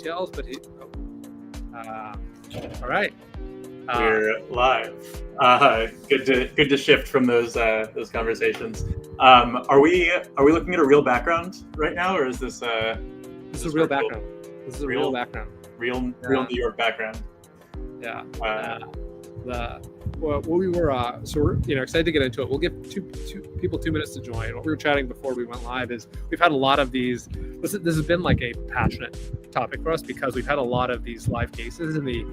details, but all right. We're live. Good to shift from those conversations. Are we looking at a real background right now, or is this This is a real background. This is a real background. Real New York background. Yeah. What we were so we're excited to get into it. We'll give two people 2 minutes to join. What we were chatting before we went live is we've had a lot of these. This has been like a passionate topic for us because we've had a lot of these live cases in the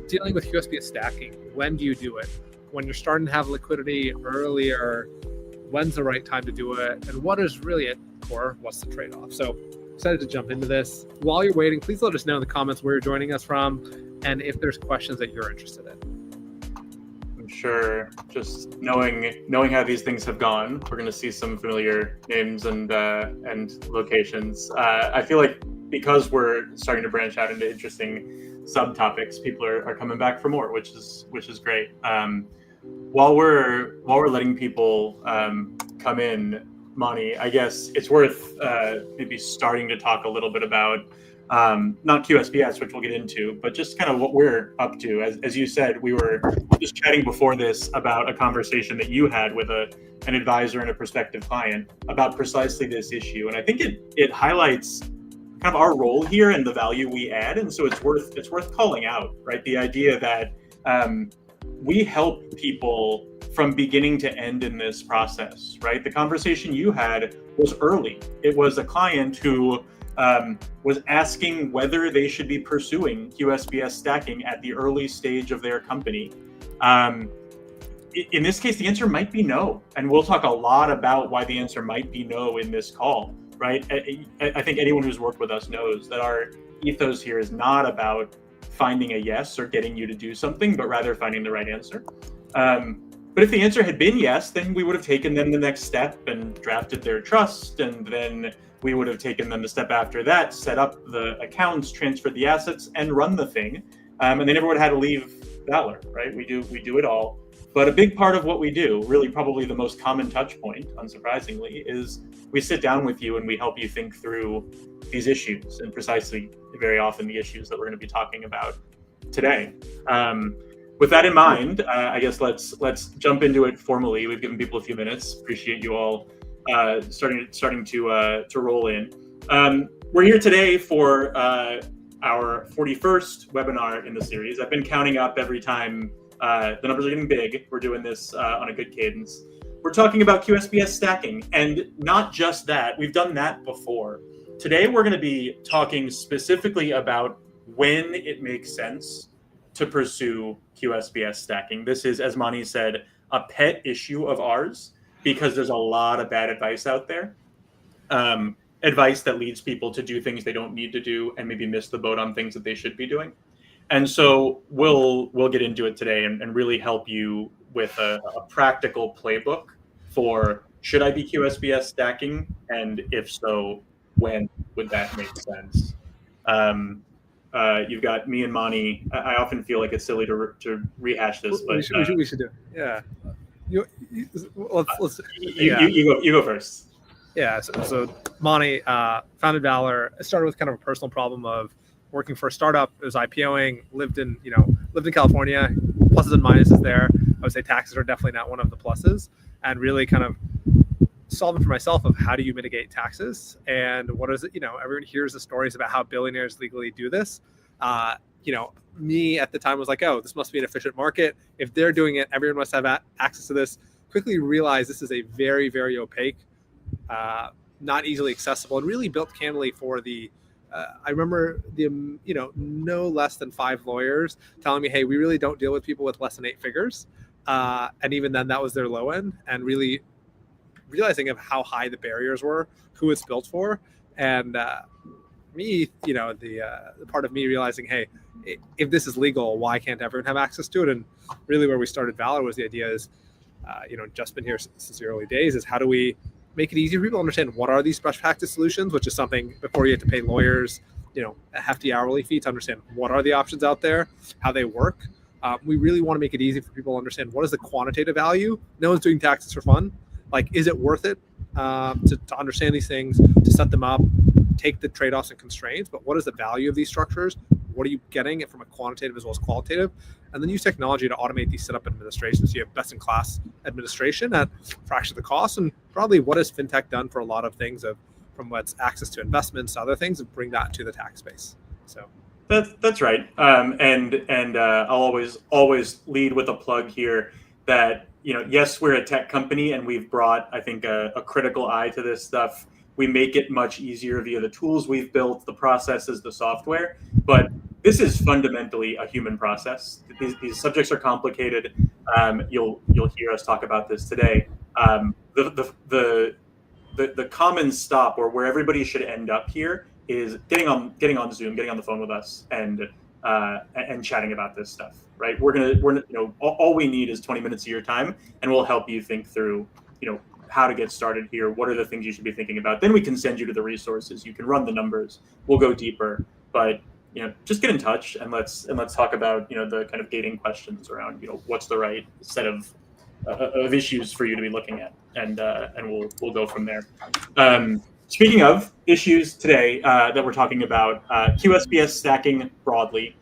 dealing with QSBS stacking. When do you do it? When you're starting to have liquidity earlier, when's the right time to do it? And what is really at core? What's the trade-off? So excited to jump into this. While you're waiting, please let us know in the comments where you're joining us from and if there's questions that you're interested in. I'm sure just knowing how these things have gone, we're going to see some familiar names and locations. I feel like because we're starting to branch out into interesting subtopics, people are coming back for more, which is great. While we're letting people come in, Mani, I guess it's worth maybe starting to talk a little bit about not QSBS, which we'll get into, but just kind of what we're up to. As you said, we were just chatting before this about a conversation that you had with an advisor and a prospective client about precisely this issue, and I think it highlights kind of our role here and the value we add, and so it's worth calling out, right? The idea that we help people from beginning to end in this process, right? The conversation you had was early. It was a client who was asking whether they should be pursuing QSBS stacking at the early stage of their company. In this case, the answer might be no, and we'll talk a lot about why the answer might be no in this call, right? I think anyone who's worked with us knows that our ethos here is not about finding a yes or getting you to do something, but rather finding the right answer. But if the answer had been yes, then we would have taken them the next step and drafted their trust, and then we would have taken them the step after that, set up the accounts, transferred the assets, and run the thing. And they never would have had to leave Valor, right? We do it all. But a big part of what we do, really probably the most common touch point, unsurprisingly, is we sit down with you and we help you think through these issues, and precisely very often the issues that we're going to be talking about today. With that in mind, I guess let's jump into it formally. We've given people a few minutes. Appreciate you all starting to roll in. We're here today for our 41st webinar in the series. I've been counting up every time the numbers are getting big. We're doing this on a good cadence. We're talking about QSBS stacking, and not just that. We've done that before. Today, we're going to be talking specifically about when it makes sense to pursue QSBS stacking. This is, as Mani said, a pet issue of ours because there's a lot of bad advice out there. Advice that leads people to do things they don't need to do and maybe miss the boat on things that they should be doing. And so we'll get into it today and really help you with a practical playbook for should I be QSBS stacking, and if so, when would that make sense? You've got me and Mani. I often feel like it's silly to rehash this, but we should do it. Yeah. Let's you go first. Yeah. So Mani founded Valor. It started with kind of a personal problem of working for a startup. It was IPOing. Lived in California. Pluses and minuses there. I would say taxes are definitely not one of the pluses, and really kind of solving for myself of how do you mitigate taxes and what is it? Everyone hears the stories about how billionaires legally do this. Me at the time was like, oh, this must be an efficient market. If they're doing it, everyone must have access to this. Quickly realized this is a very, very opaque, not easily accessible, and really built candidly for the. I remember no less than 5 lawyers telling me, hey, we really don't deal with people with less than 8 figures. And even then that was their low end, and really realizing of how high the barriers were, who it's built for. And the part of me realizing, hey, if this is legal, why can't everyone have access to it? And really where we started Valor was the idea is, just been here since the early days, is how do we make it easy for people to understand what are these best practice solutions, which is something before you have to pay lawyers, a hefty hourly fee to understand what are the options out there, how they work. We really want to make it easy for people to understand what is the quantitative value. No one's doing taxes for fun. Like, is it worth it to understand these things, to set them up, take the trade-offs and constraints, but what is the value of these structures? What are you getting it from a quantitative as well as qualitative? And then use technology to automate these setup administrations. So you have best-in-class administration at a fraction of the cost. And probably what has fintech done for a lot of things, from what's access to investments to other things, and bring that to the tax space. So that's right. And I'll always lead with a plug here that, yes, we're a tech company and we've brought, I think, a critical eye to this stuff. We make it much easier via the tools we've built, the processes, the software. But this is fundamentally a human process. These subjects are complicated. You'll hear us talk about this today. The common stop, or where everybody should end up here, is getting on Zoom, getting on the phone with us, and chatting about this stuff. Right? All we need is 20 minutes of your time, and we'll help you think through, how to get started here. What are the things you should be thinking about? Then we can send you to the resources. You can run the numbers. We'll go deeper, but just get in touch and let's talk about the kind of gating questions around what's the right set of issues for you to be looking at, and we'll go from there. Speaking of issues today that we're talking about, QSBS stacking broadly.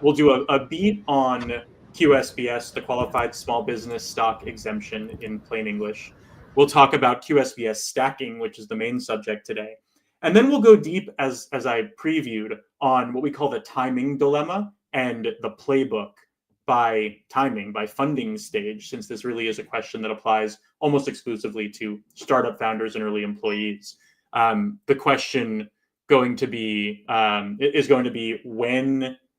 We'll do a beat on QSBS, the Qualified Small Business Stock Exemption in plain English. We'll talk about QSBS stacking, which is the main subject today. And then we'll go deep, as I previewed, on what we call the timing dilemma and the playbook by timing, by funding stage, since this really is a question that applies almost exclusively to startup founders and early employees. The question is going to be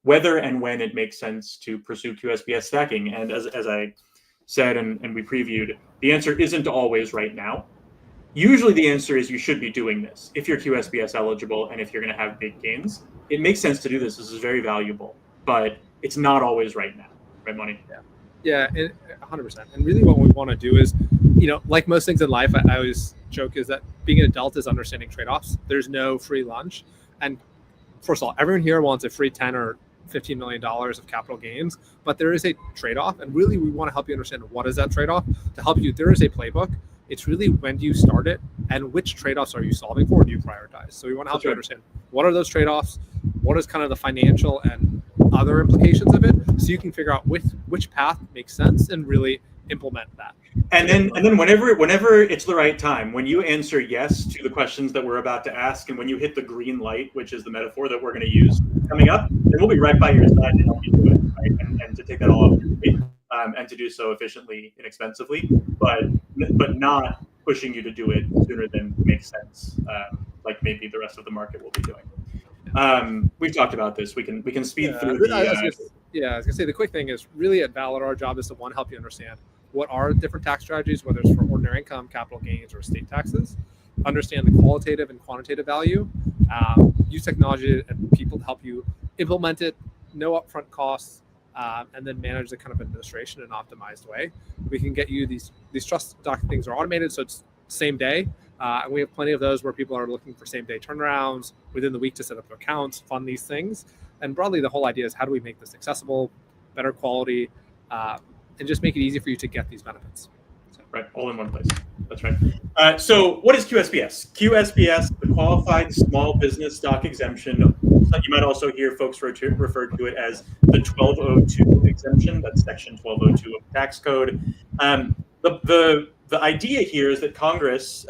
whether and when it makes sense to pursue QSBS stacking. And as I said and we previewed, the answer isn't always right now. Usually the answer is you should be doing this if you're QSBS eligible and if you're going to have big gains. It makes sense to do this. This is very valuable, but it's not always right now. Right, Money? Yeah, 100%. And really what we want to do is, like most things in life, I always joke is that being an adult is understanding trade-offs. There's no free lunch. And first of all, everyone here wants a free 10 or $15 million of capital gains, but there is a trade-off. And really we want to help you understand what is that trade-off. To help you, there is a playbook. It's really when do you start it and which trade-offs are you solving for, and do you prioritize? So we want to help you understand what are those trade-offs, what is kind of the financial and other implications of it, so you can figure out which path makes sense and really implement that. And then whenever it's the right time, when you answer yes to the questions that we're about to ask, and when you hit the green light, which is the metaphor that we're going to use coming up, then we'll be right by your side to help you do it, right? And to take that all off your plate, and to do so efficiently, inexpensively, but not pushing you to do it sooner than makes sense, like maybe the rest of the market will be doing. We've talked about this. We can speed through the. I was gonna say the quick thing is really at Valid, our job is to help you understand what are different tax strategies, whether it's for ordinary income, capital gains, or estate taxes. Understand the qualitative and quantitative value. Use technology and people to help you implement it. No upfront costs, and then manage the kind of administration in an optimized way. We can get you these trust doc things are automated, so it's same day. And we have plenty of those where people are looking for same day turnarounds within the week to set up their accounts, fund these things. And broadly, the whole idea is how do we make this accessible, better quality, and just make it easy for you to get these benefits. So. Right, all in one place. That's right. So what is QSBS? QSBS, the Qualified Small Business Stock Exemption. You might also hear folks refer to it as the 1202 exemption. That's section 1202 of the tax code. The idea here is that Congress,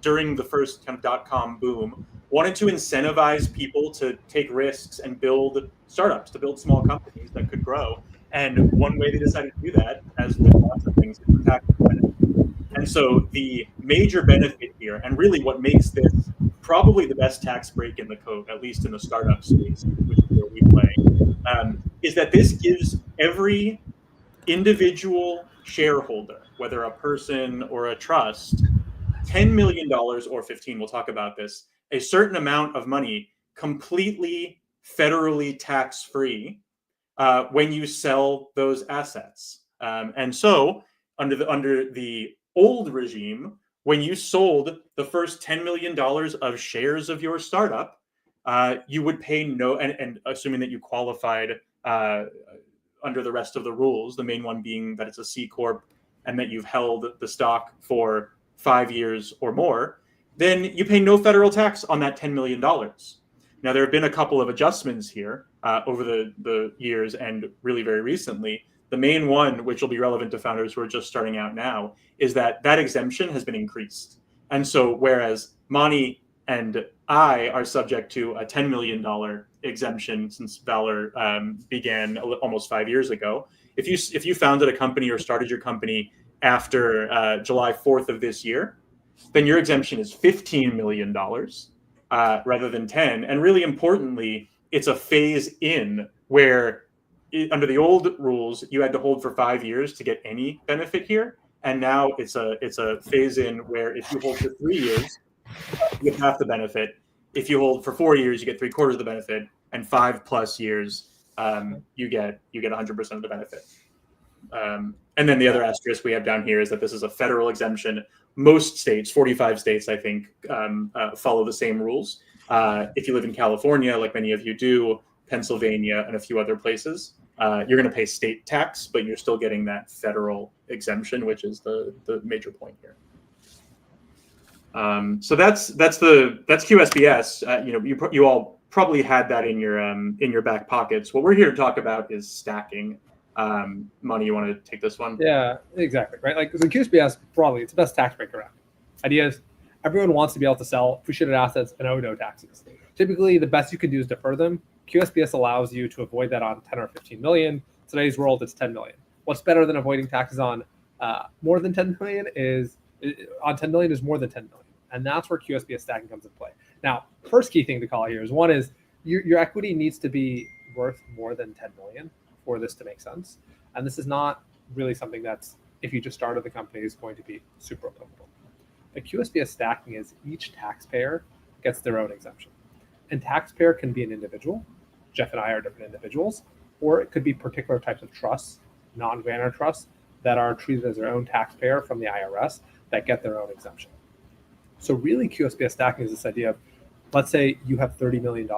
during the first kind of .com boom, wanted to incentivize people to take risks and build startups, to build small companies that could grow. And one way they decided to do that, as with lots of things, is the tax credit. And so the major benefit here, and really what makes this probably the best tax break in the code, at least in the startup space, which is where we play, is that this gives every individual shareholder, whether a person or a trust, $10 million or 15, we'll talk about this, a certain amount of money completely federally tax-free when you sell those assets. And so under the old regime, when you sold the first $10 million of shares of your startup, you would pay no, and assuming that you qualified under the rest of the rules, the main one being that it's a C Corp and that you've held the stock for 5 years or more, then you pay no federal tax on that $10 million. Now, there have been a couple of adjustments here over the years and really very recently. The main one, which will be relevant to founders who are just starting out now, is that exemption has been increased. And so whereas Monty and I are subject to a $10 million exemption since Valor began almost 5 years ago, if you founded a company or started your company after July 4th of this year, then your exemption is $15 million rather than 10. And really importantly, it's a phase in where under the old rules, you had to hold for 5 years to get any benefit here. And now it's a phase in where if you hold for 3 years, you get half the benefit. If you hold for 4 years, you get 3/4 of the benefit, and 5+ years, you get 100% of the benefit. And then the other asterisk we have down here is that this is a federal exemption. Most states, 45 states, I think, follow the same rules. If you live in California, like many of you do, Pennsylvania, and a few other places, you're going to pay state tax, but you're still getting that federal exemption, which is the major point here. So that's QSBS. You all probably had that in your back pockets. What we're here to talk about is stacking. Monty, you want to take this one? Yeah, exactly. Right. Like, so QSBS, broadly, it's the best tax break around. Idea is everyone wants to be able to sell appreciated assets and owe no taxes. Typically, the best you can do is defer them. QSBS allows you to avoid that on 10 or 15 million. Today's world, it's 10 million. What's better than avoiding taxes on more than 10 million is on 10 million is more than 10 million. And that's where QSBS stacking comes into play. Now, first key thing to call here is one is your equity needs to be worth more than 10 million for this to make sense. And this is not really something that's, if you just started the company, is going to be super applicable. The QSBS stacking is each taxpayer gets their own exemption. And taxpayer can be an individual. Jeff and I are different individuals, or it could be particular types of trusts, non-grantor trusts, that are treated as their own taxpayer from the IRS that get their own exemption. So really, QSBS stacking is this idea of, let's say you have $30 million,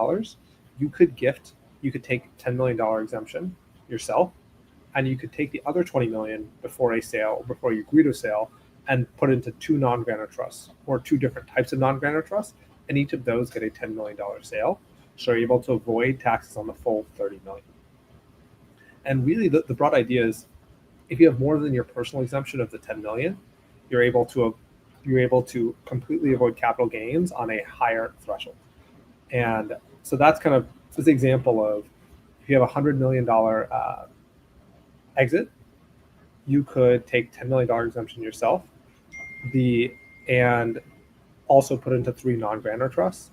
you could take $10 million exemption yourself, and you could take the other 20 million before a sale, before you agree to a sale, and put into two non-grantor trusts or two different types of non-grantor trusts, and each of those get a $10 million sale. So you're able to avoid taxes on the full 30 million. And really, the broad idea is, if you have more than your personal exemption of the 10 million, you're able to completely avoid capital gains on a higher threshold. And so that's kind of this example of, if you have a $100 million exit, you could take $10 million exemption yourself, and also put into 3 non-grantor trusts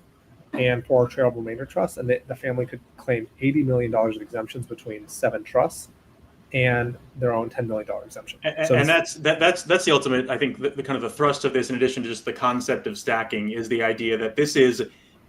and 4 charitable remainder trusts, and the family could claim $80 million of exemptions between 7 trusts and their own $10 million exemption. And that's the ultimate, I think, the kind of the thrust of this, in addition to just the concept of stacking, is the idea that this is,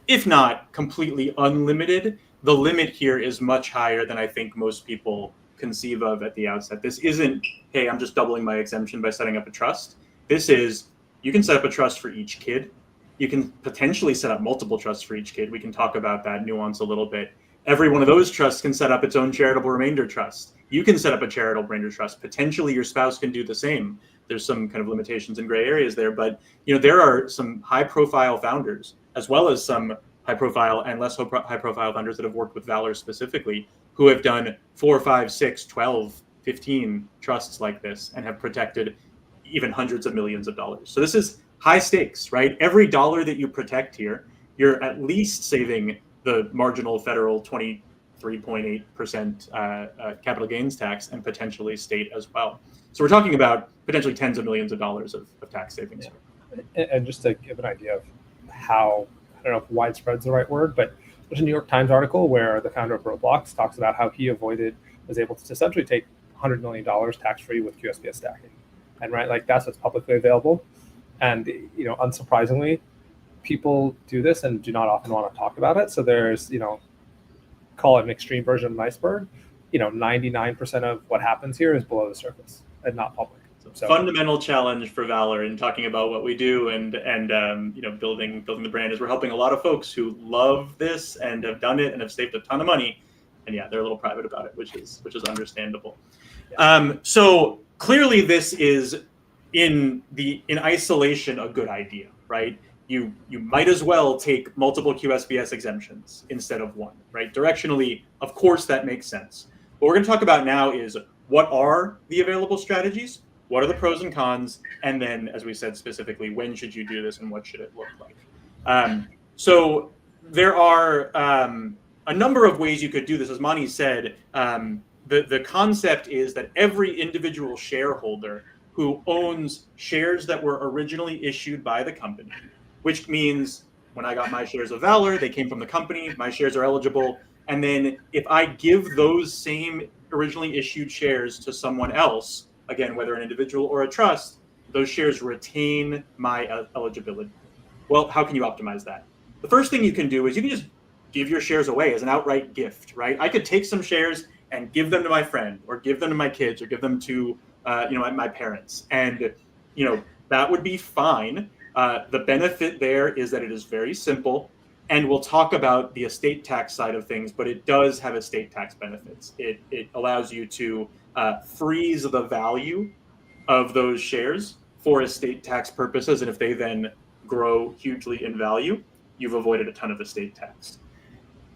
if not completely unlimited, the limit here is much higher than I think most people conceive of at the outset. This isn't, hey, I'm just doubling my exemption by setting up a trust. This is, you can set up a trust for each kid. You can potentially set up multiple trusts for each kid. We can talk about that nuance a little bit. Every one of those trusts can set up its own charitable remainder trust. You can set up a charitable remainder trust. Potentially your spouse can do the same. There's some kind of limitations and gray areas there, but there are some high-profile founders, as well as some high-profile and less high-profile founders that have worked with Valor specifically, who have done 4, 5, 6, 12, 15 trusts like this and have protected even hundreds of millions of dollars. So this is high stakes, right? Every dollar that you protect here, you're at least saving the marginal federal 23.8% capital gains tax, and potentially state as well. So we're talking about potentially tens of millions of dollars of tax savings. Yeah. And just to give an idea of how, I don't know if widespread is the right word, but there's a New York Times article where the founder of Roblox talks about how he was able to essentially take $100 million tax-free with QSBS stacking. And that's what's publicly available. And, unsurprisingly, people do this and do not often want to talk about it. So there's, call it an extreme version of an iceberg. 99% of what happens here is below the surface and not public. So fundamental challenge for Valor in talking about what we do and building the brand is we're helping a lot of folks who love this and have done it and have saved a ton of money. And yeah, they're a little private about it, which is understandable. Yeah. So clearly this is in isolation a good idea, right? you might as well take multiple QSBS exemptions instead of one, right? Directionally, of course, that makes sense. What we're going to talk about now is what are the available strategies, what are the pros and cons, and then, as we said specifically, when should you do this and what should it look like? So there are a number of ways you could do this. As Mani said, the concept is that every individual shareholder who owns shares that were originally issued by the company, which means when I got my shares of Valor, they came from the company, my shares are eligible. And then if I give those same originally issued shares to someone else, again, whether an individual or a trust, those shares retain my eligibility. Well, how can you optimize that? The first thing you can do is you can just give your shares away as an outright gift, right? I could take some shares and give them to my friend or give them to my kids or give them to my parents. And that would be fine. The benefit there is that it is very simple. And we'll talk about the estate tax side of things, but it does have estate tax benefits. It allows you to freeze the value of those shares for estate tax purposes. And if they then grow hugely in value, you've avoided a ton of estate tax.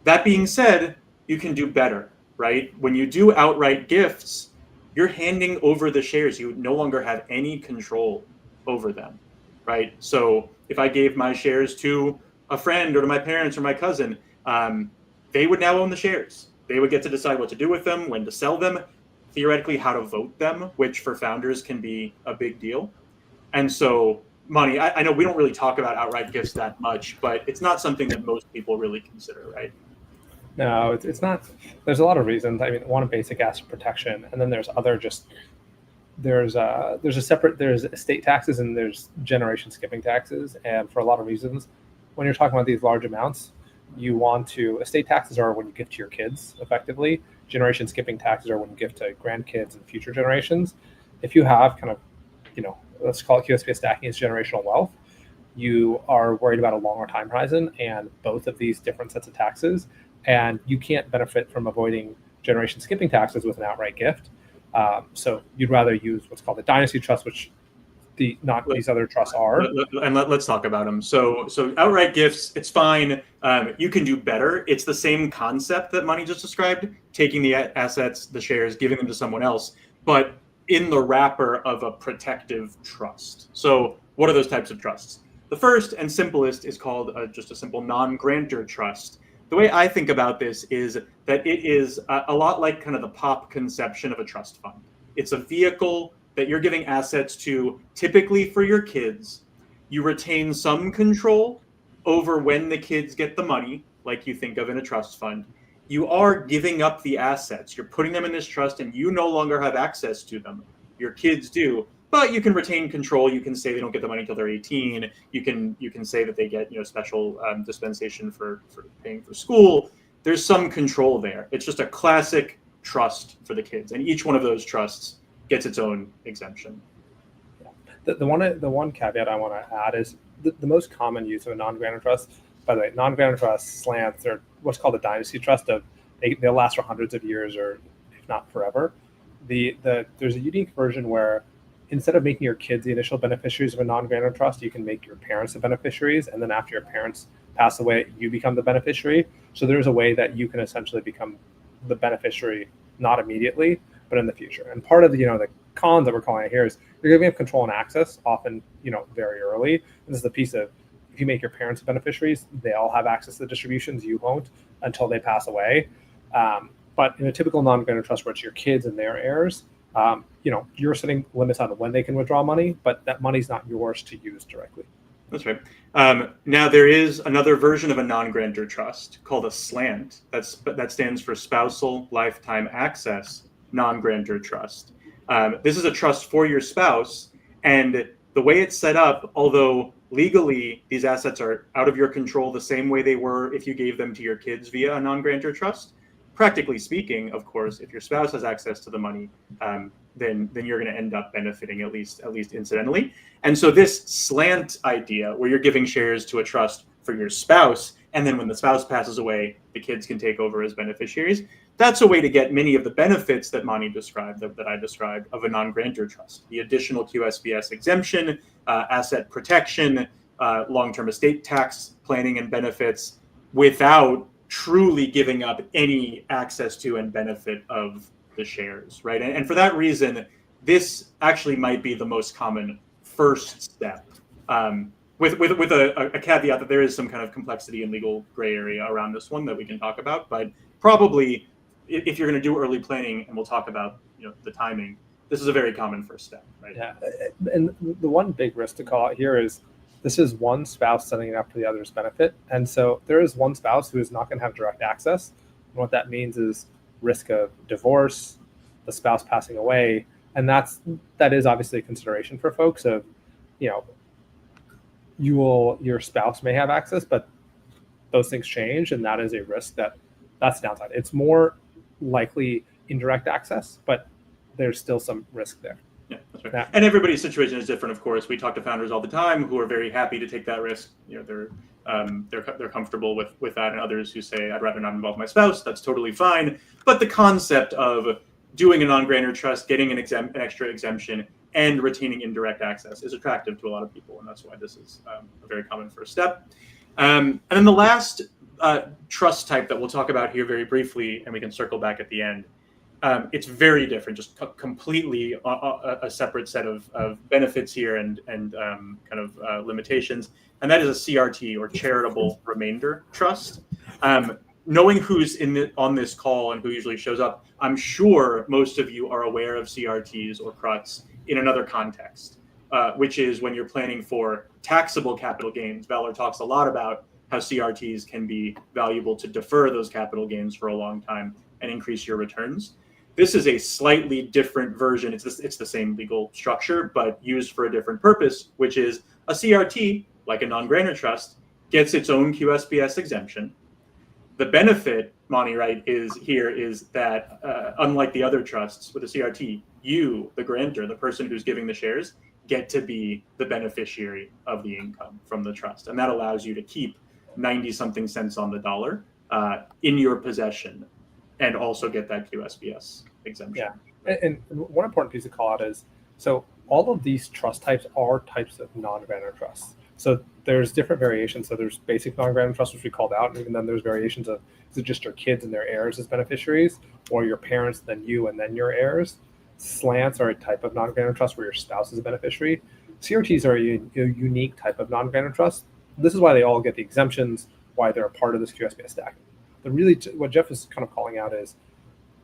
That being said, you can do better, right? When you do outright gifts, you're handing over the shares. You no longer have any control over them, right? So if I gave my shares to a friend or to my parents or my cousin, they would now own the shares. They would get to decide what to do with them, when to sell them, theoretically how to vote them, which for founders can be a big deal. And so, Mani, I know we don't really talk about outright gifts that much, but it's not something that most people really consider, right? No, it's not. There's a lot of reasons. I mean, one, basic asset protection, and then there's other there's estate taxes and there's generation skipping taxes. And for a lot of reasons, when you're talking about these large amounts, estate taxes are when you give to your kids effectively. Generation skipping taxes are when you give to grandkids and future generations. If you have kind of, let's call it QSBS stacking as generational wealth, you are worried about a longer time horizon and both of these different sets of taxes. And you can't benefit from avoiding generation skipping taxes with an outright gift. So you'd rather use what's called a dynasty trust, which these other trusts are. And let's talk about them. So outright gifts, it's fine. You can do better. It's the same concept that Mani just described, taking the assets, the shares, giving them to someone else, but in the wrapper of a protective trust. So what are those types of trusts? The first and simplest is called just a simple non-grantor trust. The way I think about this is that it is a lot like kind of the pop conception of a trust fund. It's a vehicle that you're giving assets to, typically for your kids. You retain some control over when the kids get the money, like you think of in a trust fund. You are giving up the assets. You're putting them in this trust and you no longer have access to them. Your kids do, but you can retain control. You can say they don't get the money until they're 18. You can say that they get special dispensation for paying for school. There's some control there. It's just a classic trust for the kids, and each one of those trusts gets its own exemption. The one caveat I want to add is the most common use of a non-grantor trust. By the way, non-grantor trusts, slants, or what's called a dynasty trust. They'll last for hundreds of years, or if not forever. There's a unique version where instead of making your kids the initial beneficiaries of a non-grantor trust, you can make your parents the beneficiaries, and then after your parents pass away, you become the beneficiary. So there's a way that you can essentially become the beneficiary, not immediately, but in the future. And part of the cons that we're calling it here is you're giving up control and access, often very early. This is the piece of, if you make your parents the beneficiaries, they all have access to the distributions. You won't until they pass away. But in a typical non-grantor trust where it's your kids and their heirs, you're setting limits on when they can withdraw money, but that money's not yours to use directly. That's right. Now there is another version of a non-grantor trust called a slant. That stands for Spousal Lifetime Access Non-Grantor Trust. This is a trust for your spouse, and the way it's set up, although legally these assets are out of your control the same way they were if you gave them to your kids via a non-grantor trust, practically speaking, of course, if your spouse has access to the money, then you're going to end up benefiting at least incidentally. And so this slant idea, where you're giving shares to a trust for your spouse, and then when the spouse passes away, the kids can take over as beneficiaries. That's a way to get many of the benefits that Mani described, that I described, of a non-grantor trust. The additional QSBS exemption, asset protection, long-term estate tax planning and benefits without truly giving up any access to and benefit of the shares, right? And for that reason, this actually might be the most common first step, with a caveat that there is some kind of complexity and legal gray area around this one that we can talk about. But probably, if you're going to do early planning, and we'll talk about the timing, this is a very common first step, right? Yeah, and the one big risk to call out here is this is one spouse setting it up for the other's benefit, and so there is one spouse who is not going to have direct access. And what that means is risk of divorce, the spouse passing away, and that is obviously a consideration for folks of, your spouse may have access, but those things change, and that is a risk that's downside. It's more likely indirect access, but there's still some risk there. Yeah, that's right. Yeah. And everybody's situation is different, of course. We talk to founders all the time who are very happy to take that risk. They're comfortable with that, and others who say, I'd rather not involve my spouse. That's totally fine. But the concept of doing a non-grantor trust, getting an extra exemption, and retaining indirect access is attractive to a lot of people, and that's why this is a very common first step. And then the last trust type that we'll talk about here very briefly, and we can circle back at the end, it's very different, just completely a separate set of benefits here and kind of limitations, and that is a CRT, or charitable remainder trust. Knowing who's on this call and who usually shows up, I'm sure most of you are aware of CRTs or CRUTs in another context, which is when you're planning for taxable capital gains. Valor talks a lot about how CRTs can be valuable to defer those capital gains for a long time and increase your returns. This is a slightly different version. It's the same legal structure, but used for a different purpose, which is a CRT, like a non-grantor trust, gets its own QSBS exemption. The benefit, Monty, right, is that unlike the other trusts with a CRT, you, the grantor, the person who's giving the shares, get to be the beneficiary of the income from the trust. And that allows you to keep 90-something cents on the dollar in your possession and also get that QSBS exemption. Yeah, and one important piece to call out is, so all of these trust types are types of non-grantor trusts. So there's different variations. So there's basic non-grantor trust, which we called out, and even then there's variations of, is it just your kids and their heirs as beneficiaries, or your parents, then you, and then your heirs? Slants are a type of non-grantor trust where your spouse is a beneficiary. CRTs are a unique type of non-grantor trust. This is why they all get the exemptions, why they're a part of this QSBS stack. What Jeff is kind of calling out is,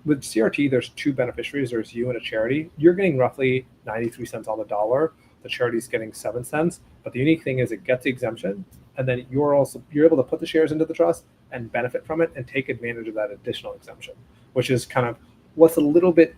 with CRT, there's two beneficiaries. There's you and a charity. You're getting roughly 93 cents on the dollar. The charity's getting 7 cents. But the unique thing is it gets the exemption, and then you're able to put the shares into the trust and benefit from it and take advantage of that additional exemption, which is kind of what's a little bit,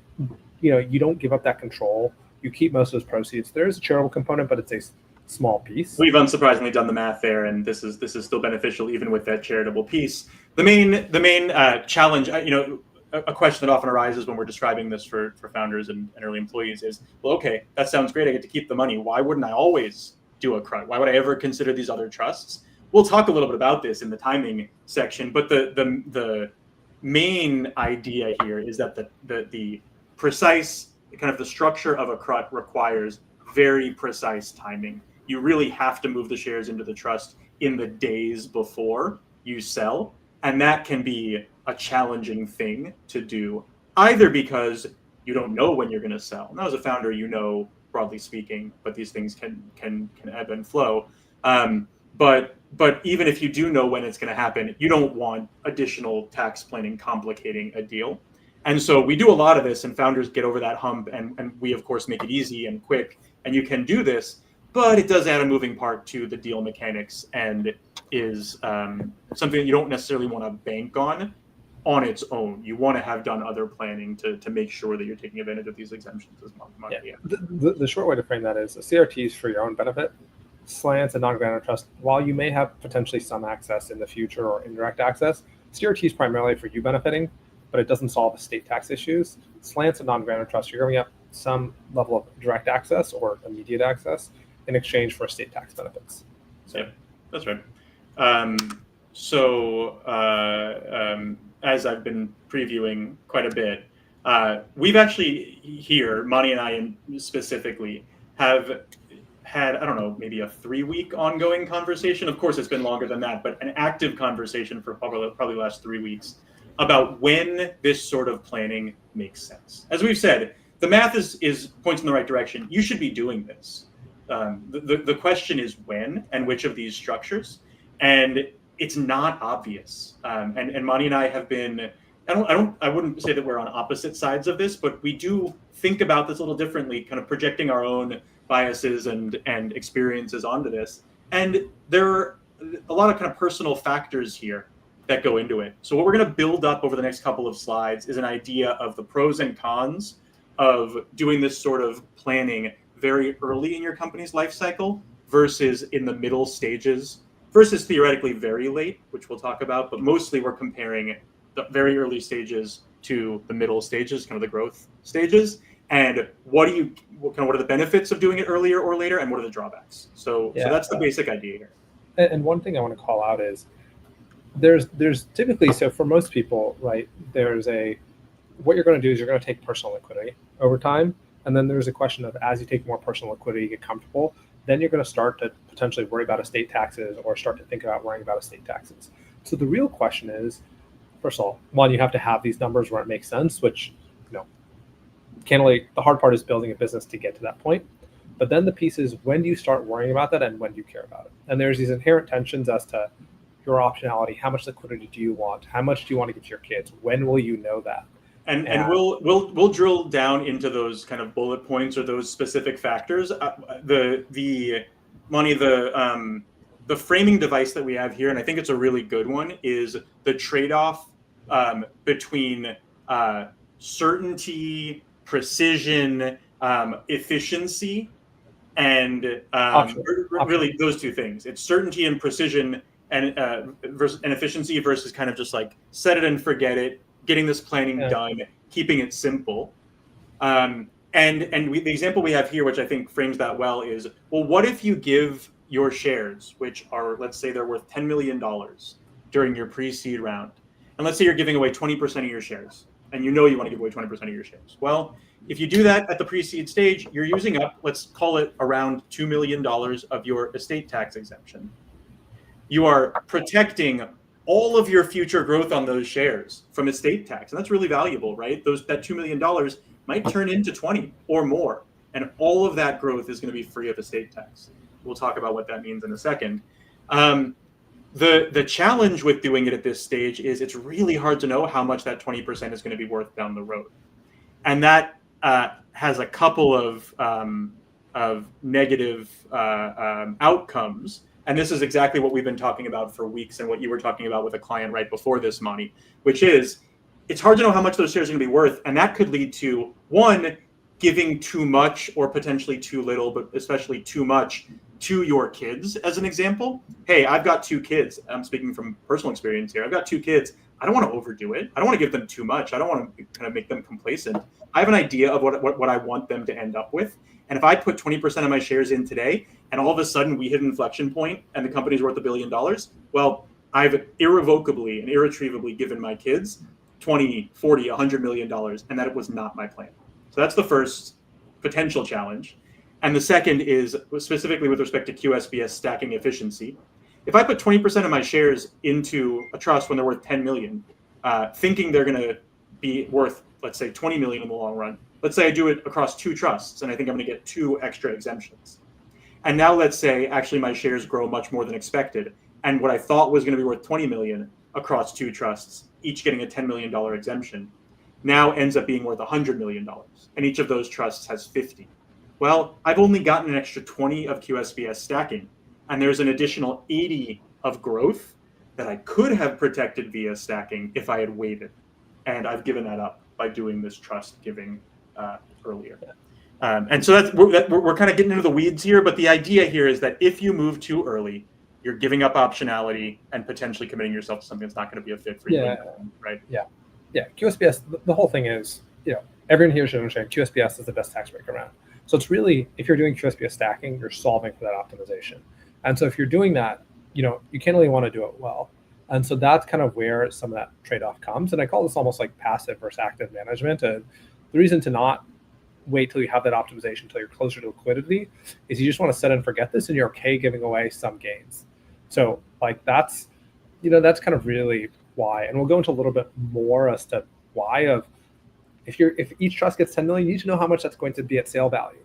you don't give up that control. You keep most of those proceeds. There is a charitable component, but it's a small piece. We've unsurprisingly done the math there, and this is still beneficial even with that charitable piece. The main challenge, a question that often arises when we're describing this for founders and early employees is, well, okay, that sounds great. I get to keep the money. Why wouldn't I always do a CRUT? Why would I ever consider these other trusts? We'll talk a little bit about this in the timing section, but the main idea here is that the precise kind of the structure of a CRUT requires very precise timing. You really have to move the shares into the trust in the days before you sell, and that can be a challenging thing to do, either because you don't know when you're going to sell. Now, as a founder, broadly speaking, but these things can ebb and flow. But even if you do know when it's going to happen, you don't want additional tax planning complicating a deal. And so we do a lot of this, and founders get over that hump, and we, of course, make it easy and quick, and you can do this, but it does add a moving part to the deal mechanics and is something that you don't necessarily want to bank on its own. You want to have done other planning to make sure that you're taking advantage of these exemptions as much. Yeah. The short way to frame that is a CRT is for your own benefit. Slants and non-grantor trust, while you may have potentially some access in the future or indirect access, CRT is primarily for you benefiting, but it doesn't solve estate tax issues. Slants and non-grantor trust, you're giving up some level of direct access or immediate access in exchange for estate tax benefits. So, yeah, that's right. As I've been previewing quite a bit, we've actually here, Monty and I specifically, have had, I don't know, maybe a 3-week ongoing conversation. Of course, it's been longer than that, but an active conversation for probably the last 3 weeks about when this sort of planning makes sense. As we've said, the math is points in the right direction. You should be doing this. The question is when and which of these structures, and it's not obvious. And Monty and I have been. I wouldn't say that we're on opposite sides of this, but we do think about this a little differently, kind of projecting our own biases and experiences onto this. And there are a lot of kind of personal factors here that go into it. So what we're going to build up over the next couple of slides is an idea of the pros and cons of doing this sort of planning very early in your company's life cycle versus in the middle stages versus theoretically very late, which we'll talk about, but mostly we're comparing the very early stages to the middle stages, kind of the growth stages, and what are the benefits of doing it earlier or later, and what are the drawbacks. So that's the basic idea here. And one thing I want to call out is there's typically, so for most people, right, what you're going to do is you're going to take personal liquidity over time, and then there's a question of, as you take more personal liquidity, you get comfortable, then you're going to start to potentially worry about estate taxes or start to think about worrying about estate taxes. So the real question is, first of all, one, you have to have these numbers where it makes sense, which, candidly, the hard part is building a business to get to that point. But then the piece is, when do you start worrying about that and when do you care about it? And there's these inherent tensions as to your optionality. How much liquidity do you want? How much do you want to give to your kids? When will you know that? And we'll drill down into those kind of bullet points or those specific factors. The framing device that we have here, and I think it's a really good one, is the trade-off between certainty, precision, efficiency, and really those two things. It's certainty and precision and efficiency versus kind of just like set it and forget it, getting this planning done, keeping it simple. The example we have here, which I think frames that well, is, well, what if you give your shares, which are, let's say they're worth $10 million during your pre-seed round, and let's say you're giving away 20% of your shares, and you want to give away 20% of your shares. Well, if you do that at the pre-seed stage, you're using up, let's call it around $2 million of your estate tax exemption. You are protecting all of your future growth on those shares from estate tax. And that's really valuable, right? That $2 million might turn into 20 or more. And all of that growth is going to be free of estate tax. We'll talk about what that means in a second. The challenge with doing it at this stage is it's really hard to know how much that 20% is going to be worth down the road. And that has a couple of negative outcomes. And this is exactly what we've been talking about for weeks and what you were talking about with a client right before this, Monty, which is it's hard to know how much those shares are going to be worth. And that could lead to, one, giving too much or potentially too little, but especially too much to your kids, as an example. Hey, I've got 2 kids. I'm speaking from personal experience here. I've got 2 kids. I don't want to overdo it. I don't want to give them too much. I don't want to kind of make them complacent. I have an idea of what I want them to end up with. And if I put 20% of my shares in today, and all of a sudden we hit an inflection point and the company's worth $1 billion, well, I've irrevocably and irretrievably given my kids 20, 40, $100 million, and that it was not my plan. So that's the first potential challenge. And the second is specifically with respect to QSBS stacking efficiency. If I put 20% of my shares into a trust when they're worth 10 million, thinking they're going to be worth, let's say, 20 million in the long run, let's say I do it across 2 trusts, and I think I'm going to get 2 extra exemptions. And now let's say actually my shares grow much more than expected, and what I thought was going to be worth 20 million across 2 trusts, each getting a $10 million exemption, now ends up being worth $100 million, and each of those trusts has 50. Well, I've only gotten an extra 20 of QSBS stacking, and there's an additional 80 of growth that I could have protected via stacking if I had waited. And I've given that up by doing this trust giving earlier. And so we're kind of getting into the weeds here, but the idea here is that if you move too early, you're giving up optionality and potentially committing yourself to something that's not going to be a fit for you. Right? Yeah. QSBS, the whole thing is, everyone here should understand QSBS is the best tax break around. So it's really, if you're doing QSBS stacking, you're solving for that optimization. And so if you're doing that, you can't really want to do it well. And so that's kind of where some of that trade-off comes. And I call this almost like passive versus active management. And the reason to not wait till you have that optimization until you're closer to liquidity, is you just want to set and forget this, and you're okay giving away some gains. So like that's kind of really why, and we'll go into a little bit more as to why of if each trust gets 10 million, you need to know how much that's going to be at sale value.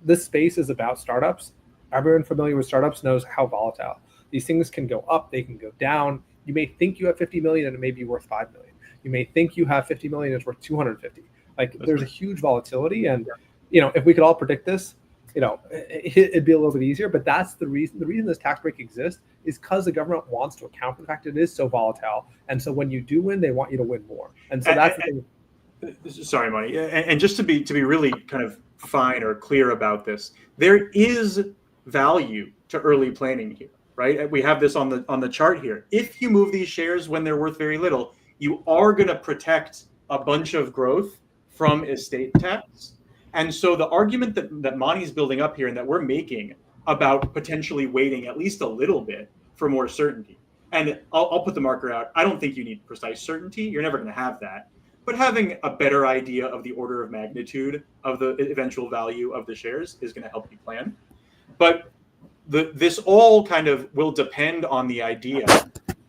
This space is about startups. Everyone familiar with startups knows how volatile these things can go up, they can go down. You may think you have 50 million and it may be worth 5 million. You may think you have 50 million and it's worth 250. Like there's a huge volatility, and if we could all predict this, it'd be a little bit easier. But that's the reason this tax break exists, is because the government wants to account for the fact that it is so volatile. And so when you do win, they want you to win more. And so that's the thing. Sorry, Monty. And just to be really kind of fine or clear about this, there is value to early planning here, right? We have this on the chart here. If you move these shares when they're worth very little, you are going to protect a bunch of growth from estate tax. And so the argument that Monty's building up here and that we're making about potentially waiting at least a little bit for more certainty, and I'll put the marker out. I don't think you need precise certainty. You're never going to have that. But having a better idea of the order of magnitude of the eventual value of the shares is going to help you plan. But this all kind of will depend on the idea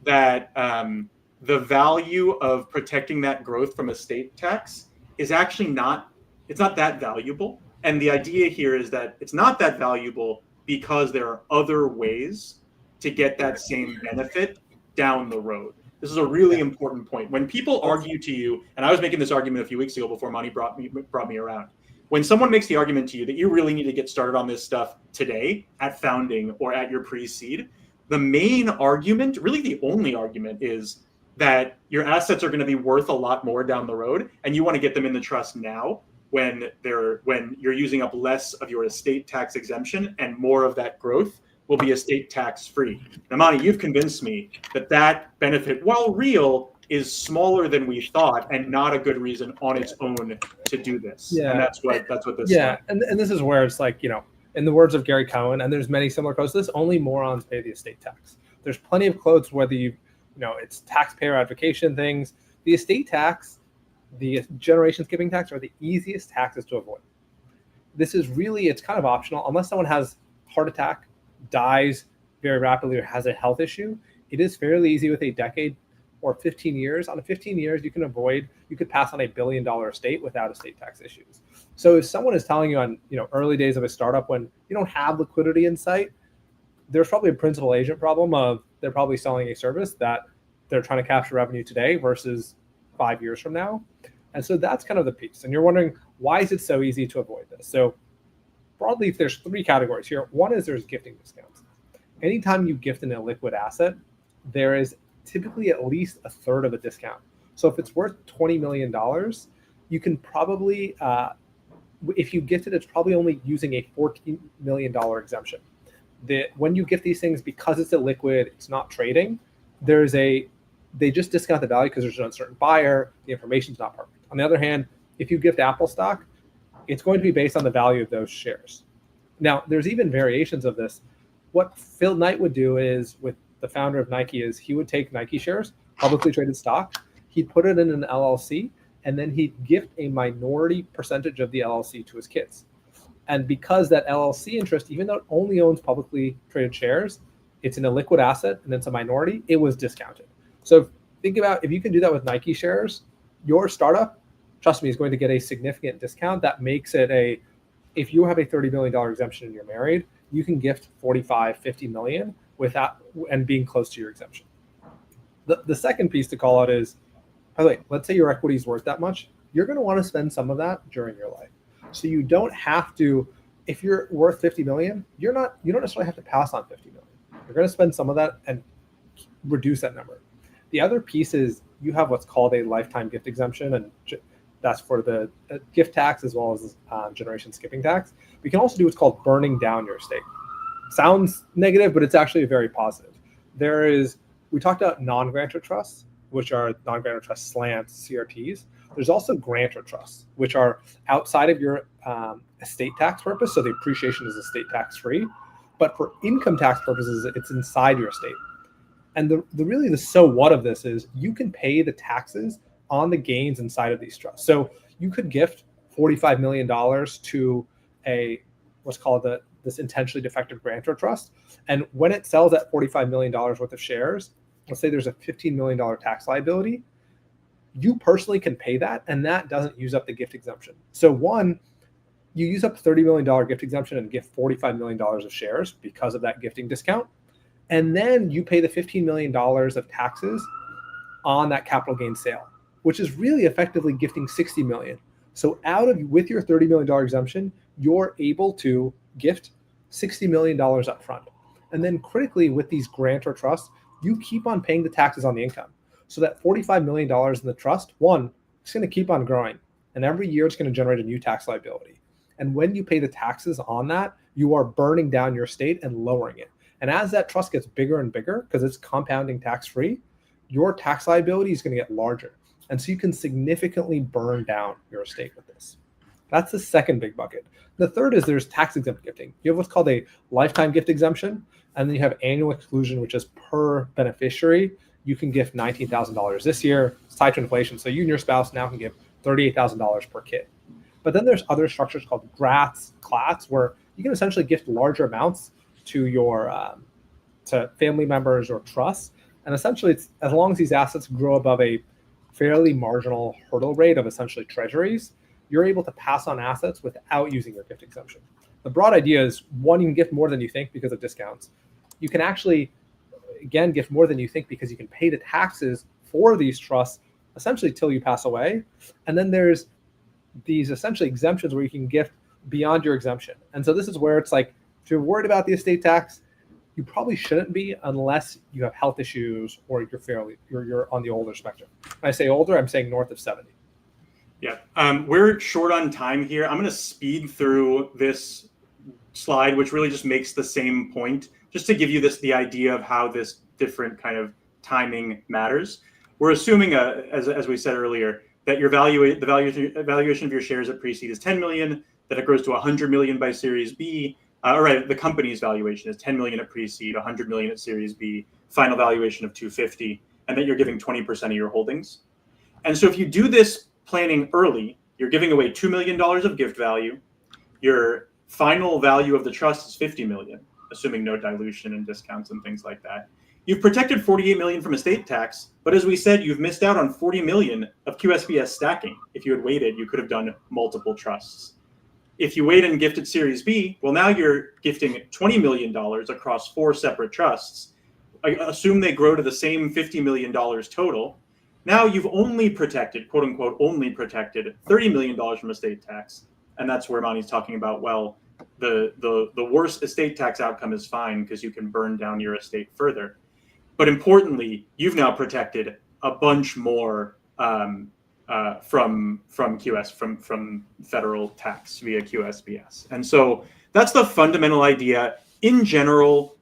that the value of protecting that growth from estate tax is actually not that valuable. And the idea here is that it's not that valuable because there are other ways to get that same benefit down the road. This is a really important point. When people argue to you, and I was making this argument a few weeks ago before Monty brought me around. When someone makes the argument to you that you really need to get started on this stuff today at founding or at your pre-seed, the main argument, really the only argument, is that your assets are going to be worth a lot more down the road, and you want to get them in the trust now when you're using up less of your estate tax exemption and more of that growth will be estate tax free. Now, Monty, you've convinced me that benefit, while real, is smaller than we thought and not a good reason on its own to do this. Yeah. And that's what this is. Yeah. And this is where it's like, in the words of Gary Cohen, and there's many similar quotes to this, only morons pay the estate tax. There's plenty of quotes, whether it's taxpayer advocation things. The estate tax, the generation skipping tax are the easiest taxes to avoid. This is really, it's kind of optional. Unless someone has a heart attack, dies very rapidly, or has a health issue, it is fairly easy with a decade or 15 years. On a 15 years, you could pass on $1 billion estate without estate tax issues. So if someone is telling you on early days of a startup when you don't have liquidity in sight, there's probably a principal agent problem of they're probably selling a service that they're trying to capture revenue today versus 5 years from now. And so that's kind of the piece. And you're wondering, why is it so easy to avoid this? So broadly, there's 3 categories here. One is there's gifting discounts. Anytime you gift an illiquid asset, there is typically at least a third of a discount. So if it's worth $20 million, you can probably, if you gift it, it's probably only using a $14 million exemption. When you gift these things, because it's illiquid, it's not trading, they just discount the value because there's an uncertain buyer, the information's not perfect. On the other hand, if you gift Apple stock, it's going to be based on the value of those shares. Now, there's even variations of this. What Phil Knight would do is, with the founder of Nike, is he would take Nike shares, publicly traded stock, he'd put it in an LLC, and then he'd gift a minority percentage of the LLC to his kids. And because that LLC interest, even though it only owns publicly traded shares, it's an illiquid asset and it's a minority, it was discounted. So think about, if you can do that with Nike shares, your startup, trust me, is going to get a significant discount that makes it if you have a $30 million exemption and you're married, you can gift 45, 50 million without, and being close to your exemption. The second piece to call out is, by the way, let's say your equity is worth that much, you're going to want to spend some of that during your life. So you don't have to, if you're worth 50 million, you don't necessarily have to pass on 50 million. You're going to spend some of that and reduce that number. The other piece is you have what's called a lifetime gift exemption, and that's for the gift tax as well as generation skipping tax. We can also do what's called burning down your estate. Sounds negative, but it's actually very positive. We talked about non-grantor trusts, which are non-grantor trust slants, CRTs. There's also grantor trusts, which are outside of your estate tax purpose. So the appreciation is estate tax free, but for income tax purposes, it's inside your estate. And the so what of this is you can pay the taxes on the gains inside of these trusts. So you could gift $45 million to what's called this intentionally defective grantor trust. And when it sells at $45 million worth of shares, let's say there's a $15 million tax liability, you personally can pay that, and that doesn't use up the gift exemption. So one, you use up $30 million gift exemption and gift $45 million of shares because of that gifting discount. And then you pay the $15 million of taxes on that capital gain sale, which is really effectively gifting $60 million. So with your $30 million exemption, you're able to gift $60 million up front. And then critically, with these grantor trusts, you keep on paying the taxes on the income. So that $45 million in the trust, one, it's going to keep on growing. And every year it's going to generate a new tax liability. And when you pay the taxes on that, you are burning down your estate and lowering it. And as that trust gets bigger and bigger, because it's compounding tax-free, your tax liability is going to get larger. And so you can significantly burn down your estate with this. That's the second big bucket. The third is there's tax exempt gifting. You have what's called a lifetime gift exemption, and then you have annual exclusion, which is per beneficiary. You can gift $19,000 this year. It's tied to inflation. So you and your spouse now can give $38,000 per kid. But then there's other structures called grats, clats, where you can essentially gift larger amounts to your to family members or trusts. And essentially, it's as long as these assets grow above a fairly marginal hurdle rate of essentially treasuries, you're able to pass on assets without using your gift exemption. The broad idea is, one, you can gift more than you think because of discounts. You can actually, again, gift more than you think because you can pay the taxes for these trusts essentially till you pass away. And then there's these essentially exemptions where you can gift beyond your exemption. And so this is where it's like, if you're worried about the estate tax, you probably shouldn't be unless you have health issues or you're on the older spectrum. When I say older, I'm saying north of 70. Yeah, we're short on time here. I'm going to speed through this slide, which really just makes the same point, just to give you the idea of how this different kind of timing matters. We're assuming, as we said earlier, that the valuation of your shares at pre-seed is 10 million, that it grows to 100 million by Series B. The company's valuation is 10 million at pre-seed, 100 million at Series B, final valuation of 250, and that you're giving 20% of your holdings. And so if you do this planning early, you're giving away $2 million of gift value. Your final value of the trust is 50 million, assuming no dilution and discounts and things like that. You've protected 48 million from estate tax, but as we said, you've missed out on 40 million of QSBS stacking. If you had waited, you could have done multiple trusts. If you wait and gifted Series B, well, now you're gifting $20 million across 4 separate trusts. Assume they grow to the same $50 million total. Now you've only protected, quote unquote, only protected $30 million from estate tax. And that's where Monty's talking about, well, the worst estate tax outcome is fine because you can burn down your estate further. But importantly, you've now protected a bunch more from federal tax via QSBS. And so that's the fundamental idea. In general,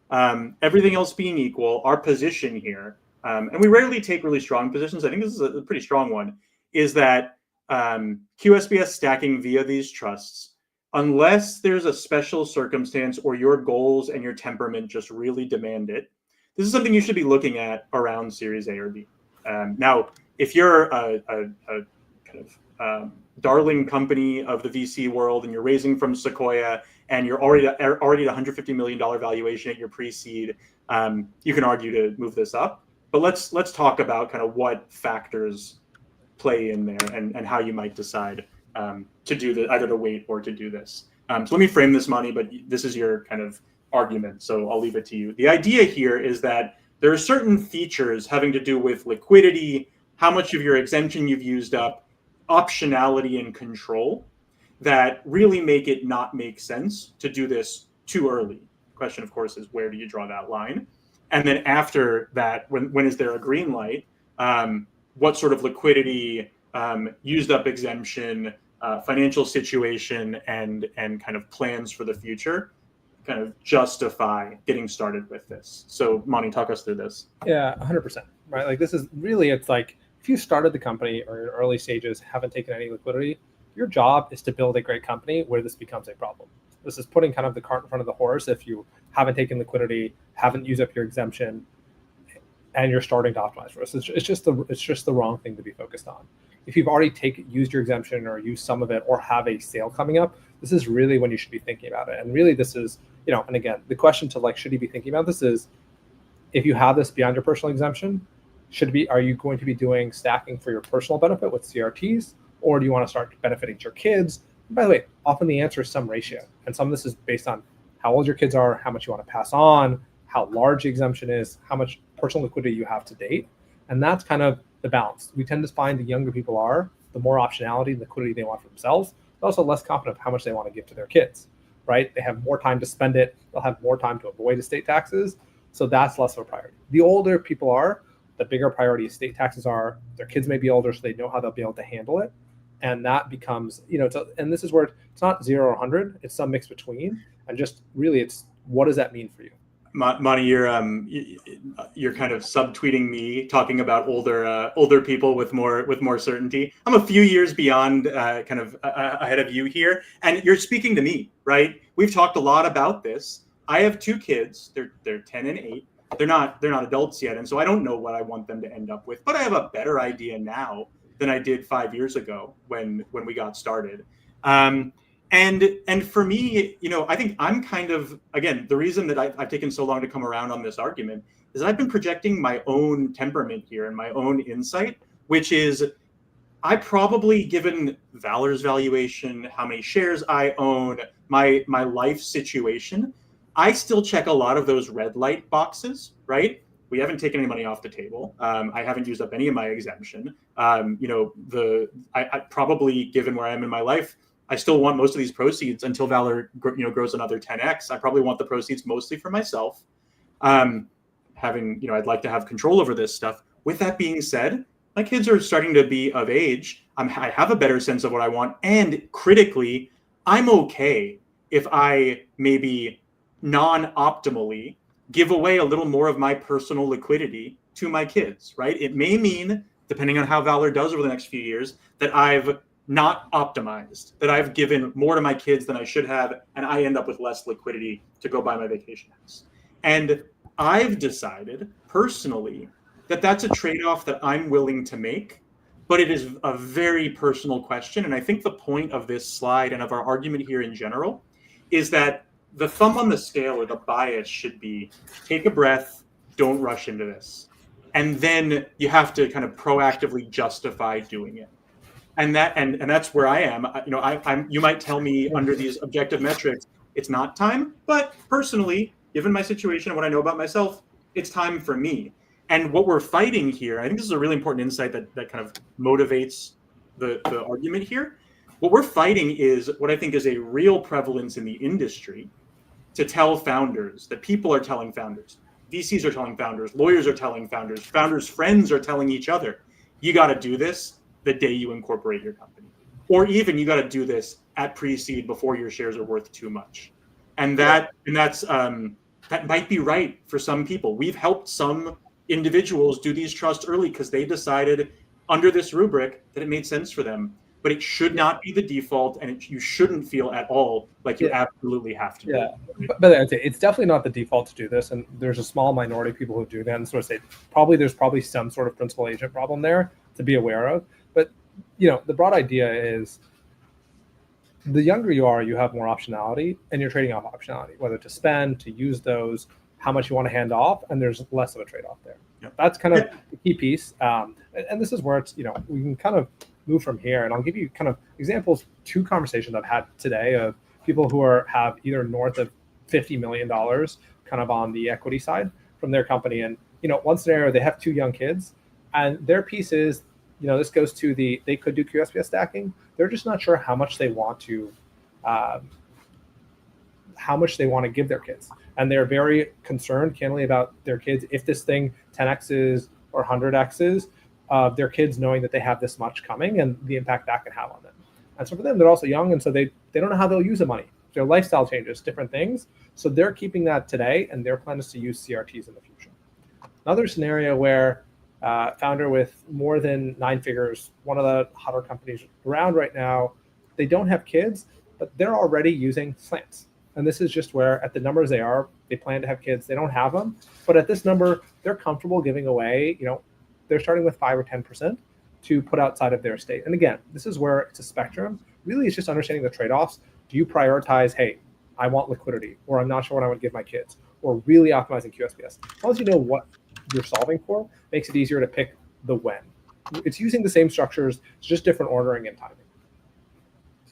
everything else being equal, our position here, and we rarely take really strong positions, I think this is a pretty strong one, is that QSBS stacking via these trusts, unless there's a special circumstance or your goals and your temperament just really demand it, this is something you should be looking at around Series A or B. Now, if you're a kind of darling company of the VC world and you're raising from Sequoia and you're already at $150 million valuation at your pre-seed, you can argue to move this up. But let's talk about kind of what factors play in there and how you might decide to do this, either to wait or to do this. So let me frame this, Monty, but this is your kind of argument, so I'll leave it to you. The idea here is that there are certain features having to do with liquidity, how much of your exemption you've used up, optionality and control that really make it not make sense to do this too early. The question, of course, is where do you draw that line? And then after that, when is there a green light? What sort of liquidity, used up exemption, financial situation, and kind of plans for the future kind of justify getting started with this. So Monty, talk us through this. Yeah, 100%. Right. Like this is really, it's like if you started the company or in early stages, haven't taken any liquidity, your job is to build a great company where this becomes a problem. This is putting kind of the cart in front of the horse. If you haven't taken liquidity, haven't used up your exemption, and you're starting to optimize for us, it's just the wrong thing to be focused on. if you've already used your exemption or used some of it or have a sale coming up, this is really when you should be thinking about it. And really this is, and again, the question to like, should you be thinking about this is, if you have this beyond your personal exemption, are you going to be doing stacking for your personal benefit with CRTs, or do you want to start benefiting your kids? And by the way, often the answer is some ratio. And some of this is based on how old your kids are, how much you want to pass on, how large the exemption is, how much personal liquidity you have to date. And that's kind of the balance. We tend to find the younger people are, the more optionality and liquidity they want for themselves, but also less confident of how much they want to give to their kids, right? They have more time to spend it. They'll have more time to avoid estate taxes. So that's less of a priority. The older people are, the bigger priority estate taxes are. Their kids may be older, so they know how they'll be able to handle it. And that becomes, and this is where it's not 0 or 100, it's some mix between. And just really, it's what does that mean for you? Monty, you're kind of subtweeting me talking about older people with more certainty. I'm a few years beyond kind of ahead of you here, and you're speaking to me, right? We've talked a lot about this. I have 2 kids. They're 10 and 8. They're not adults yet, and so I don't know what I want them to end up with. But I have a better idea now than I did 5 years ago when we got started. And for me, I think I'm kind of, again, the reason that I've taken so long to come around on this argument is I've been projecting my own temperament here and my own insight, which is I probably, given Valor's valuation, how many shares I own, my life situation, I still check a lot of those red light boxes, right? We haven't taken any money off the table. I haven't used up any of my exemption. I probably, given where I am in my life, I still want most of these proceeds until Valor, grows another 10x. I probably want the proceeds mostly for myself. I'd like to have control over this stuff. With that being said, my kids are starting to be of age. I have a better sense of what I want. And critically, I'm okay if I maybe non-optimally give away a little more of my personal liquidity to my kids, right? It may mean, depending on how Valor does over the next few years, that I've not optimized, that I've given more to my kids than I should have, and I end up with less liquidity to go buy my vacation house. And I've decided personally that that's a trade-off that I'm willing to make, but it is a very personal question. And I think the point of this slide and of our argument here in general is that the thumb on the scale or the bias should be take a breath, don't rush into this. And then you have to kind of proactively justify doing it. And that's where I am. You might tell me under these objective metrics, it's not time, but personally, given my situation and what I know about myself, it's time for me. And what we're fighting here, I think this is a really important insight that kind of motivates the argument here. What we're fighting is what I think is a real prevalence in the industry to tell founders, that people are telling founders, VCs are telling founders, lawyers are telling founders, founders' friends are telling each other, you got to do this the day you incorporate your company. Or even you got to do this at pre-seed before your shares are worth too much. And that might be right for some people. We've helped some individuals do these trusts early because they decided under this rubric that it made sense for them. But it should not be the default, and you shouldn't feel at all like you absolutely have to. Yeah, but I'd say it's definitely not the default to do this, and there's a small minority of people who do that. And sort of say there's probably some sort of principal agent problem there to be aware of. But the broad idea is the younger you are, you have more optionality, and you're trading off optionality, whether to spend, to use those, how much you want to hand off, and there's less of a trade-off there. Yep. That's kind of the key piece, and this is where it's we can kind of move from here. And I'll give you kind of examples, 2 conversations I've had today of people who have either north of $50 million kind of on the equity side from their company. And, one scenario, they have 2 young kids, and their piece is, this goes to they could do QSBS stacking. They're just not sure how much they want to give their kids. And they're very concerned, candidly, about their kids. If this thing 10x's or 100x's, their kids knowing that they have this much coming and the impact that can have on them. And so for them, they're also young, and so they don't know how they'll use the money. Their lifestyle changes, different things. So they're keeping that today, and their plan is to use CRTs in the future. Another scenario where founder with more than 9 figures, one of the hotter companies around right now, they don't have kids, but they're already using slants. And this is just where at the numbers they plan to have kids. They don't have them, but at this number, they're comfortable giving away, they're starting with 5 or 10%, to put outside of their state. And again, this is where it's a spectrum. Really, it's just understanding the trade-offs. Do you prioritize, hey, I want liquidity, or I'm not sure what I would give my kids, or really optimizing QSBS? As long as you know what you're solving for, makes it easier to pick the when. It's using the same structures, it's just different ordering and timing.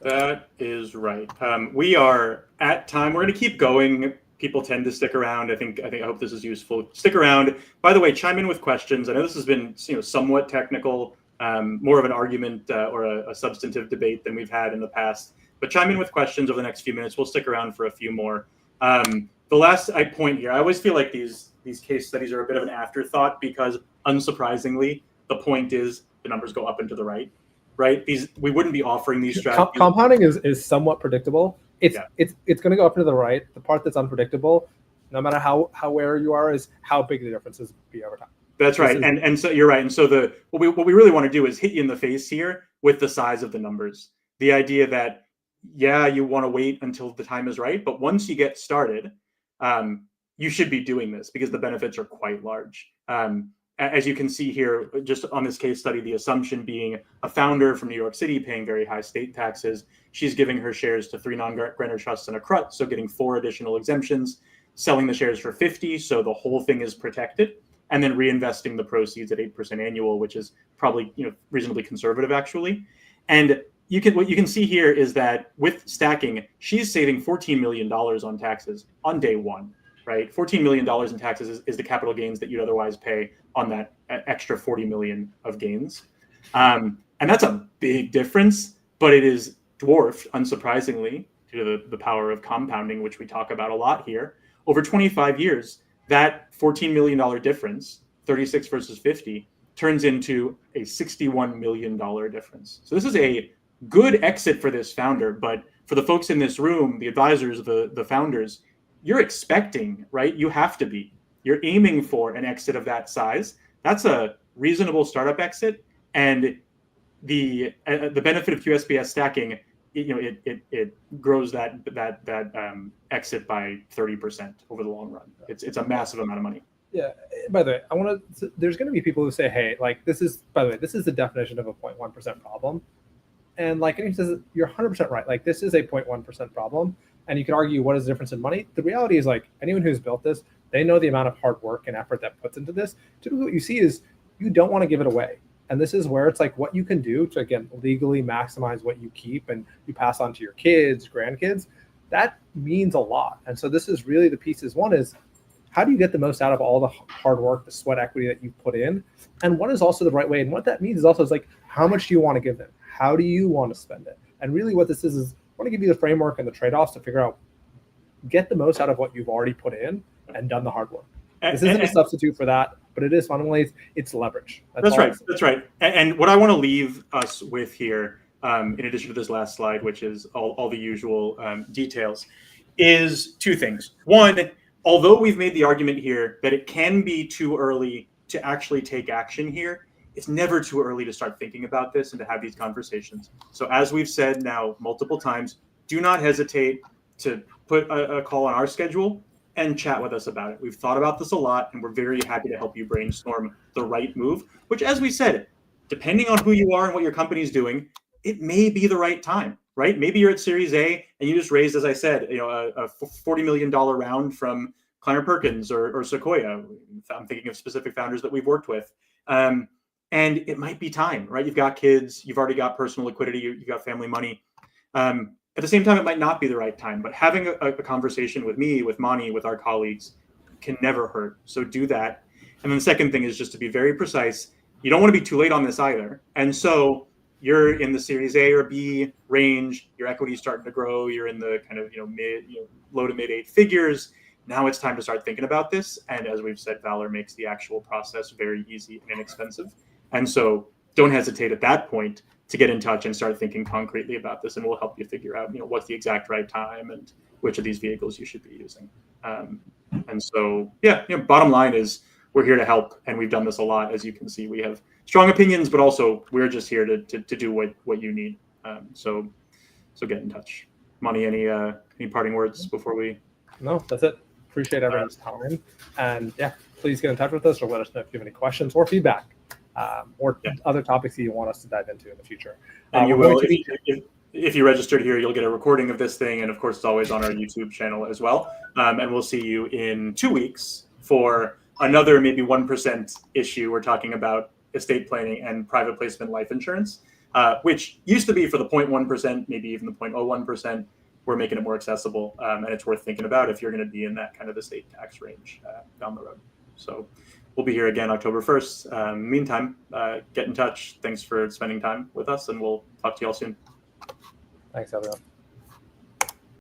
That is right. We are at time. We're going to keep going. People tend to stick around. I hope this is useful. Stick around. By the way, chime in with questions. I know this has been somewhat technical, more of an argument or a substantive debate than we've had in the past. But chime in with questions over the next few minutes. We'll stick around for a few more. The last point here, I always feel like these case studies are a bit of an afterthought because, unsurprisingly, the point is the numbers go up and to the right. Right? We wouldn't be offering these strategies. Compounding is somewhat predictable. It's going to go up and to the right. The part that's unpredictable, no matter how aware you are, is how big the differences be over time. That's right. And so you're right. And so what we really want to do is hit you in the face here with the size of the numbers. The idea that, you want to wait until the time is right, but once you get started, you should be doing this because the benefits are quite large. As you can see here, just on this case study, the assumption being a founder from New York City paying very high state taxes. She's giving her shares to 3 non-grantor trusts and a CRUT, so getting 4 additional exemptions, selling the shares for 50, so the whole thing is protected, and then reinvesting the proceeds at 8% annual, which is probably reasonably conservative actually. And what you can see here is that with stacking, she's saving $14 million on taxes on day one. Right, $14 million in taxes is the capital gains that you'd otherwise pay on that extra 40 million of gains, and that's a big difference. But it is dwarfed, unsurprisingly, due to the power of compounding, which we talk about a lot here. Over 25 years, that $14 million difference, 36 versus 50, turns into a $61 million difference. So this is a good exit for this founder, but for the folks in this room, the advisors, the founders, you're expecting, right? You have to be. You're aiming for an exit of that size. That's a reasonable startup exit, and the benefit of QSBS stacking, it grows that exit by 30% over the long run. It's a massive amount of money. Yeah. By the way, there's going to be people who say, hey, like this is the definition of a 0.1% problem, and like anyone says, you're 100% right. Like this is a 0.1% problem. And you could argue, what is the difference in money? The reality is, like, anyone who's built this, they know the amount of hard work and effort that puts into this. Typically what you see is you don't want to give it away. And this is where it's like what you can do to, again, legally maximize what you keep and you pass on to your kids, grandkids. That means a lot. And so this is really the pieces. One is, how do you get the most out of all the hard work, the sweat equity that you put in? And what is also the right way? And what that means is also is like, how much do you want to give them? How do you want to spend it? And really what this is I want to give you the framework and the trade-offs to figure out, get the most out of what you've already put in and done the hard work. This isn't a substitute for that, but it is fundamentally, it's leverage. That's right. And what I want to leave us with here, in addition to this last slide, which is all the usual details, is 2 things. One, although we've made the argument here that it can be too early to actually take action here, it's never too early to start thinking about this and to have these conversations. So as we've said now multiple times, do not hesitate to put a call on our schedule and chat with us about it. We've thought about this a lot, and we're very happy to help you brainstorm the right move, which, as we said, depending on who you are and what your company is doing, it may be the right time, right? Maybe you're at Series A and you just raised, as I said, a $40 million round from Kleiner Perkins or Sequoia. I'm thinking of specific founders that we've worked with. And it might be time, right? You've got kids, you've already got personal liquidity, you've got family money. At the same time, it might not be the right time, but having a conversation with me, with Mani, with our colleagues can never hurt. So do that. And then the second thing is just to be very precise. You don't want to be too late on this either. And so you're in the Series A or B range, your equity is starting to grow, you're in the kind of low to mid 8 figures. Now it's time to start thinking about this. And as we've said, Valor makes the actual process very easy and inexpensive. And so don't hesitate at that point to get in touch and start thinking concretely about this, and we'll help you figure out, what's the exact right time and which of these vehicles you should be using. And so, bottom line is we're here to help, and we've done this a lot. As you can see, we have strong opinions, but also we're just here to do what you need. So get in touch. Mani, any parting words before we? No, that's it. Appreciate everyone's time, and please get in touch with us or let us know if you have any questions or feedback. or Yeah. other topics that you want us to dive into in the future. And you we're going will, to if you registered here, you'll get a recording of this thing. And of course, it's always on our YouTube channel as well. And we'll see you in 2 weeks for another maybe 1% issue. We're talking about estate planning and private placement life insurance, which used to be for the 0.1%, maybe even the 0.01%. We're making it more accessible, and it's worth thinking about if you're going to be in that kind of estate tax range down the road. So we'll be here again October 1st. Meantime, get in touch. Thanks for spending time with us, and we'll talk to you all soon. Thanks, everyone.